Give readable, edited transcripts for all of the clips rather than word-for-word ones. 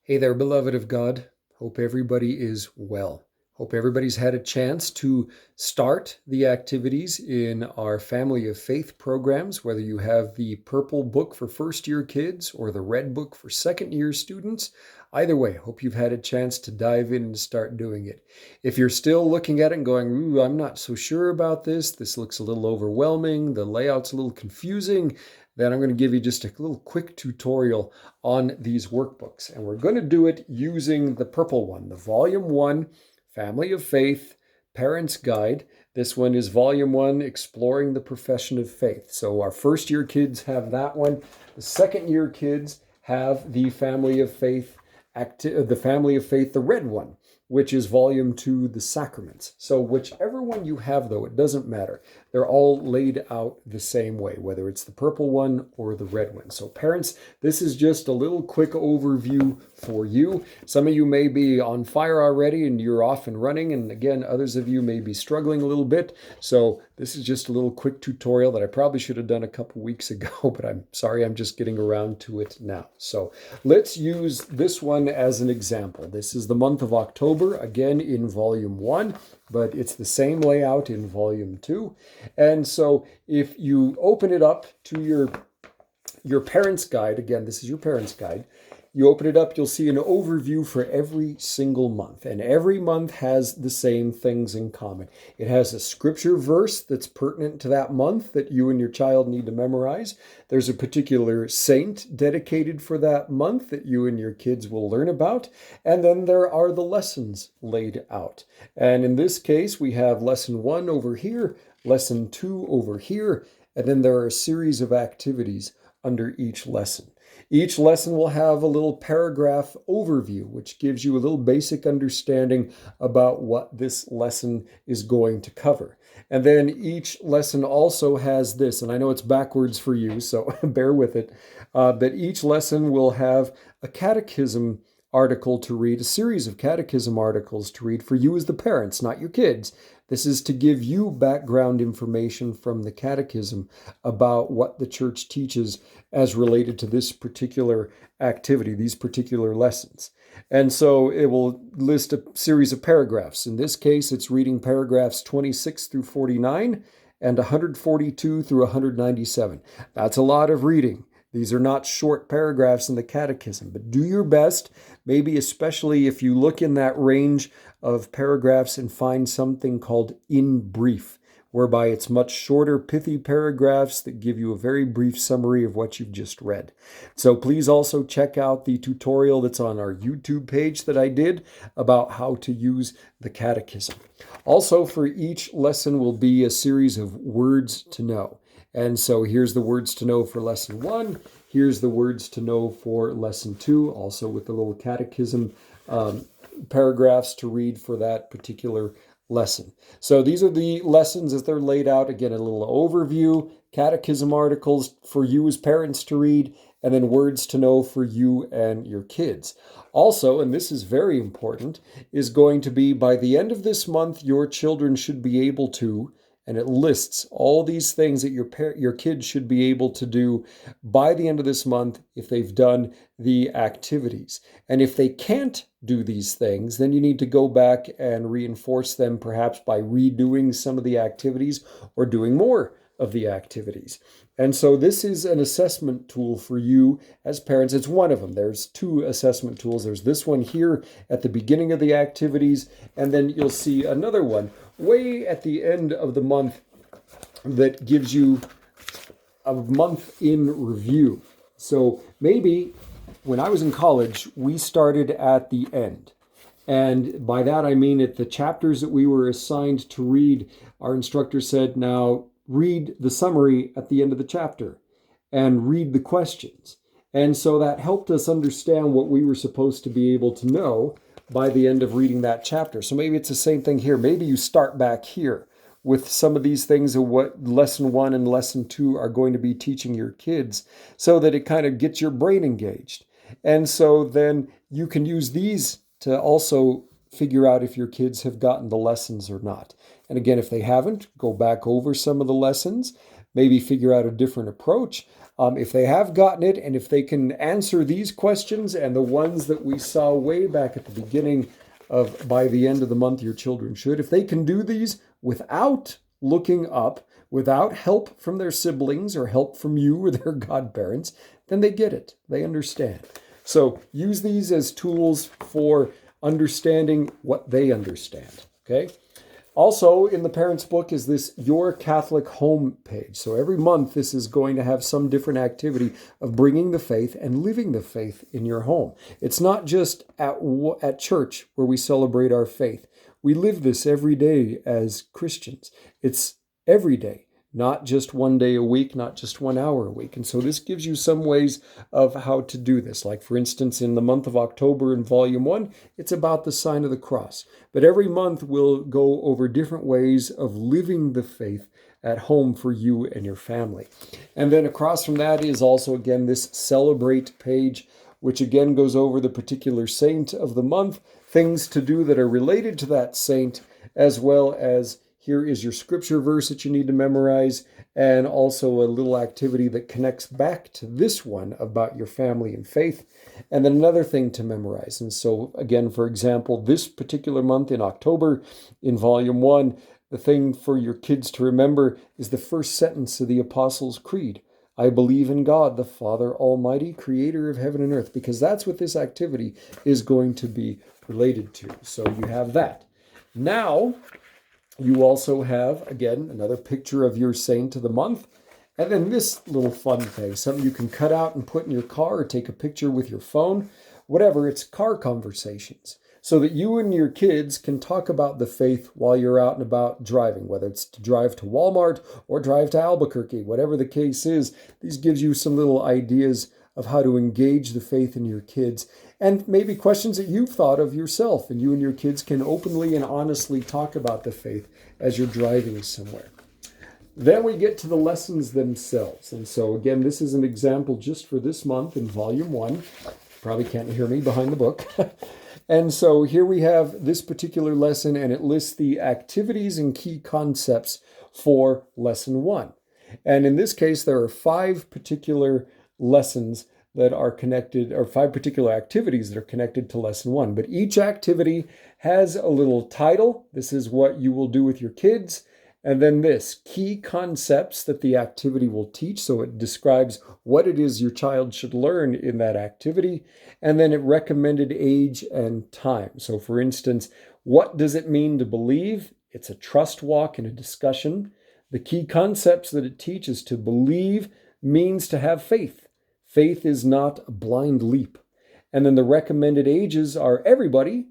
Hey there, beloved of God. Hope everybody is well. Hope everybody's had a chance to start the activities in our Family of Faith programs, whether you have the purple book for first year kids or the red book for second year students. Either way, hope you've had a chance to dive in and start doing it. If you're still looking at it and going, ooh, I'm not so sure about this looks a little overwhelming, the layout's a little confusing, then I'm going to give you just a little quick tutorial on these workbooks. And we're going to do it using the purple one, the Volume 1 Family of Faith Parents Guide. This one is Volume 1, Exploring the Profession of Faith. So our first year kids have that one. The second year kids have the Family of Faith, the red one, which is Volume 2, The Sacraments. So whichever one you have, though, it doesn't matter. They're all laid out the same way, whether it's the purple one or the red one. So parents, this is just a little quick overview for you. Some of you may be on fire already and you're off and running. And again, others of you may be struggling a little bit. So this is just a little quick tutorial that I probably should have done a couple weeks ago, but I'm sorry, I'm just getting around to it now. So let's use this one as an example. This is the month of October, again in Volume 1, but it's the same layout in Volume 2. And so if you open it up to your parents' guide, again, this is your parents' guide, you open it up, you'll see an overview for every single month. And every month has the same things in common. It has a scripture verse that's pertinent to that month that you and your child need to memorize. There's a particular saint dedicated for that month that you and your kids will learn about. And then there are the lessons laid out. And in this case, we have lesson 1 over here, lesson 2 over here, and then there are a series of activities under each lesson. Each lesson will have a little paragraph overview, which gives you a little basic understanding about what this lesson is going to cover. And then each lesson also has this, and I know it's backwards for you, so bear with it, but each lesson will have a catechism article to read, a series of catechism articles to read for you as the parents, not your kids. This is to give you background information from the catechism about what the church teaches as related to this particular activity, these particular lessons. And so it will list a series of paragraphs. In this case, it's reading paragraphs 26 through 49 and 142 through 197. That's a lot of reading. These are not short paragraphs in the catechism, but do your best, maybe especially if you look in that range of paragraphs and find something called in brief, whereby it's much shorter, pithy paragraphs that give you a very brief summary of what you've just read. So please also check out the tutorial that's on our YouTube page that I did about how to use the catechism. Also, for each lesson will be a series of words to know. And so here's the words to know for lesson 1. Here's the words to know for lesson 2, also with the little catechism paragraphs to read for that particular lesson. So these are the lessons as they're laid out. Again, a little overview, catechism articles for you as parents to read, and then words to know for you and your kids. Also, and this is very important, is going to be by the end of this month, your children should be able to, and it lists all these things that your kids should be able to do by the end of this month if they've done the activities. And if they can't do these things, then you need to go back and reinforce them perhaps by redoing some of the activities or doing more of the activities. And so this is an assessment tool for you as parents. It's one of them. There's 2 assessment tools. There's this one here at the beginning of the activities, and then you'll see another one way at the end of the month that gives you a month in review. So maybe when I was in college, we started at the end. And by that, I mean at the chapters that we were assigned to read, our instructor said, now read the summary at the end of the chapter and read the questions. And so that helped us understand what we were supposed to be able to know by the end of reading that chapter. So maybe it's the same thing here. Maybe you start back here with some of these things of what lesson 1 and lesson 2 are going to be teaching your kids so that it kind of gets your brain engaged. And so then you can use these to also figure out if your kids have gotten the lessons or not. And again, if they haven't, go back over some of the lessons. maybe figure out a different approach. If they have gotten it, and if they can answer these questions and the ones that we saw way back at the beginning of by the end of the month, your children should, if they can do these without looking up, without help from their siblings or help from you or their godparents, then they get it. They understand. So use these as tools for understanding what they understand. Okay? Also, in the parents' book is this Your Catholic Home page. So every month, this is going to have some different activity of bringing the faith and living the faith in your home. It's not just at church where we celebrate our faith. We live this every day as Christians. It's every day, not just one day a week, not just 1 hour a week. And so this gives you some ways of how to do this. Like, for instance, in the month of October in Volume 1, it's about the sign of the cross. But every month we'll go over different ways of living the faith at home for you and your family. And then across from that is also, again, this Celebrate page, which again goes over the particular saint of the month, things to do that are related to that saint, as well as here is your scripture verse that you need to memorize, and also a little activity that connects back to this one about your family and faith, and then another thing to memorize. And so again, for example, this particular month in October, in Volume 1, the thing for your kids to remember is the first sentence of the Apostles' Creed. I believe in God, the Father Almighty, creator of heaven and earth, because that's what this activity is going to be related to. So you have that. Now, you also have, again, another picture of your saint of the month. And then this little fun thing, something you can cut out and put in your car or take a picture with your phone, whatever. It's car conversations, so that you and your kids can talk about the faith while you're out and about driving, whether it's to drive to Walmart or drive to Albuquerque, whatever the case is. These gives you some little ideas of how to engage the faith in your kids, and maybe questions that you've thought of yourself, and you and your kids can openly and honestly talk about the faith as you're driving somewhere. Then we get to the lessons themselves. And so again, this is an example just for this month in Volume 1. Probably can't hear me behind the book. And so here we have this particular lesson, and it lists the activities and key concepts for Lesson 1. And in this case, there are 5 particular lessons that are connected, or 5 particular activities that are connected to Lesson 1. But each activity has a little title. This is what you will do with your kids. And then this, key concepts that the activity will teach. So it describes what it is your child should learn in that activity. And then it recommended age and time. So for instance, what does it mean to believe? It's a trust walk and a discussion. The key concepts that it teaches: to believe means to have faith. Faith is not a blind leap. And then the recommended ages are everybody,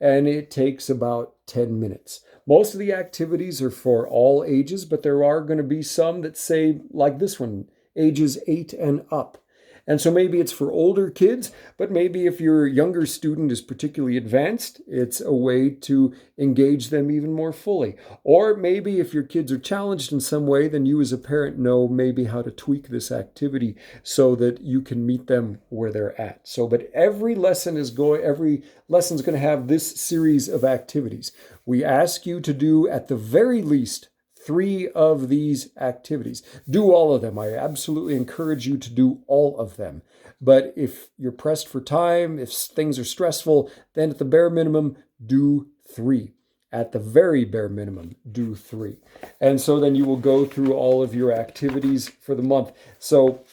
and it takes about 10 minutes. Most of the activities are for all ages, but there are going to be some that say, like this one, ages 8 and up. And so maybe it's for older kids, but maybe if your younger student is particularly advanced, it's a way to engage them even more fully. Or maybe if your kids are challenged in some way, then you as a parent know maybe how to tweak this activity so that you can meet them where they're at. So, but every lesson is going to have this series of activities. We ask you to do at the very least 3 of these activities. Do all of them. I absolutely encourage you to do all of them. But if you're pressed for time, if things are stressful, then at the bare minimum, do 3. At the very bare minimum, do 3. And so then you will go through all of your activities for the month. So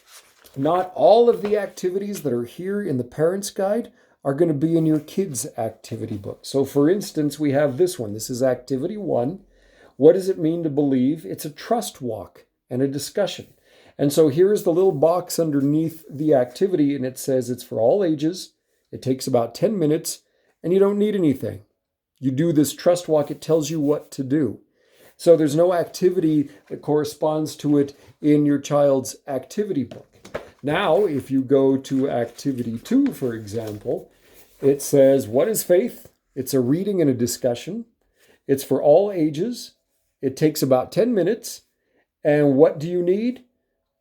not all of the activities that are here in the Parents Guide are going to be in your kids' activity book. So for instance, we have this one. This is Activity 1. What does it mean to believe? It's a trust walk and a discussion. And so here's the little box underneath the activity, and it says it's for all ages. It takes about 10 minutes, and you don't need anything. You do this trust walk, it tells you what to do. So there's no activity that corresponds to it in your child's activity book. Now, if you go to Activity 2, for example, it says, what is faith? It's a reading and a discussion. It's for all ages. It takes about 10 minutes. And what do you need?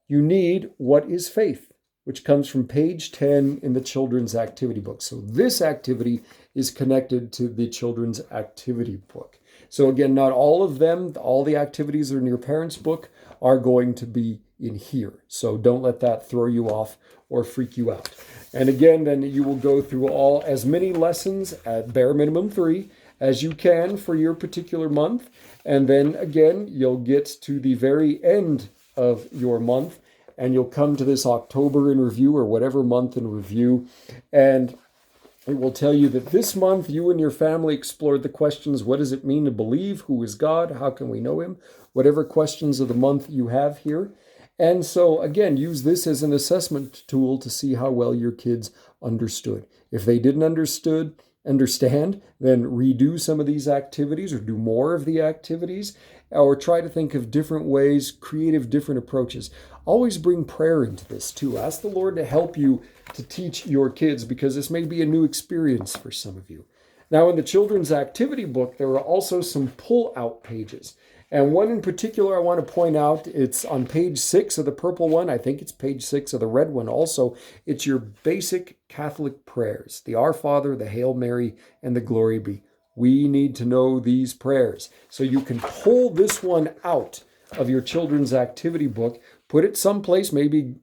You need what is faith, which comes from page 10 in the children's activity book. So this activity is connected to the children's activity book. So again, not all of them, all the activities that are in your parents' book are going to be in here. So don't let that throw you off or freak you out. And again, then you will go through as many lessons at bare minimum 3 as you can for your particular month. And then again, you'll get to the very end of your month and you'll come to this October in review or whatever month in review. And it will tell you that this month you and your family explored the questions: what does it mean to believe? Who is God? How can we know him? Whatever questions of the month you have here. And so again, use this as an assessment tool to see how well your kids understood. If they didn't understand, then redo some of these activities or do more of the activities, or try to think of different ways, creative, different approaches. Always bring prayer into this too. Ask the Lord to help you to teach your kids, because this may be a new experience for some of you. Now, in the children's activity book, there are also some pull-out pages. And one in particular I want to point out, it's on page 6 of the purple one. I think it's page 6 of the red one also. It's your basic Catholic prayers, the Our Father, the Hail Mary, and the Glory Be. We need to know these prayers. So you can pull this one out of your children's activity book, put it someplace, maybe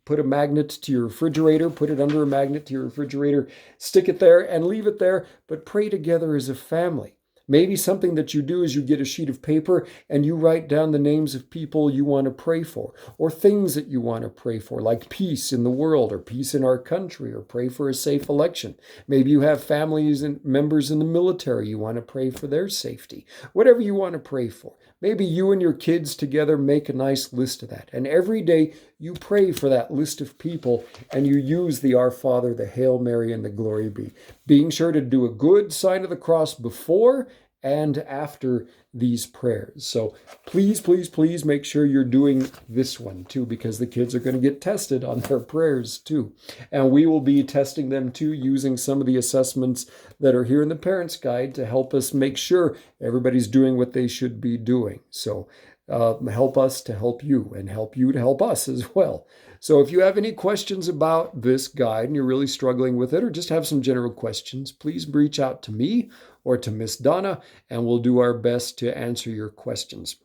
put a magnet to your refrigerator, put it under a magnet to your refrigerator, stick it there and leave it there, but pray together as a family. Maybe something that you do is you get a sheet of paper and you write down the names of people you want to pray for, or things that you want to pray for, like peace in the world or peace in our country, or pray for a safe election. Maybe you have families and members in the military. You want to pray for their safety. Whatever you want to pray for. Maybe you and your kids together make a nice list of that. And every day you pray for that list of people and you use the Our Father, the Hail Mary, and the Glory Be. Being sure to do a good sign of the cross before and after these prayers. So please, please, please make sure you're doing this one too, because the kids are going to get tested on their prayers too. And we will be testing them too, using some of the assessments that are here in the Parents Guide to help us make sure everybody's doing what they should be doing. So help us to help you, and help you to help us as well. So if you have any questions about this guide and you're really struggling with it, or just have some general questions, please reach out to me or to Miss Donna, and we'll do our best to answer your questions.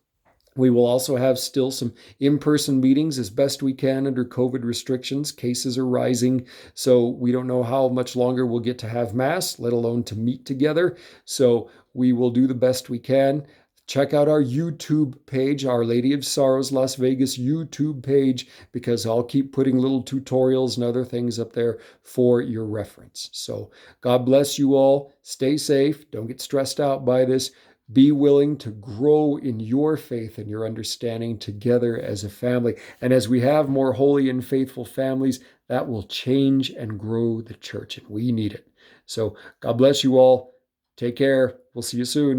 We will also have still some in-person meetings as best we can under COVID restrictions. Cases are rising, so we don't know how much longer we'll get to have Mass, let alone to meet together. So we will do the best we can. Check out our YouTube page, Our Lady of Sorrows Las Vegas YouTube page, because I'll keep putting little tutorials and other things up there for your reference. So God bless you all. Stay safe. Don't get stressed out by this. Be willing to grow in your faith and your understanding together as a family. And as we have more holy and faithful families, that will change and grow the church, and we need it. So God bless you all. Take care. We'll see you soon.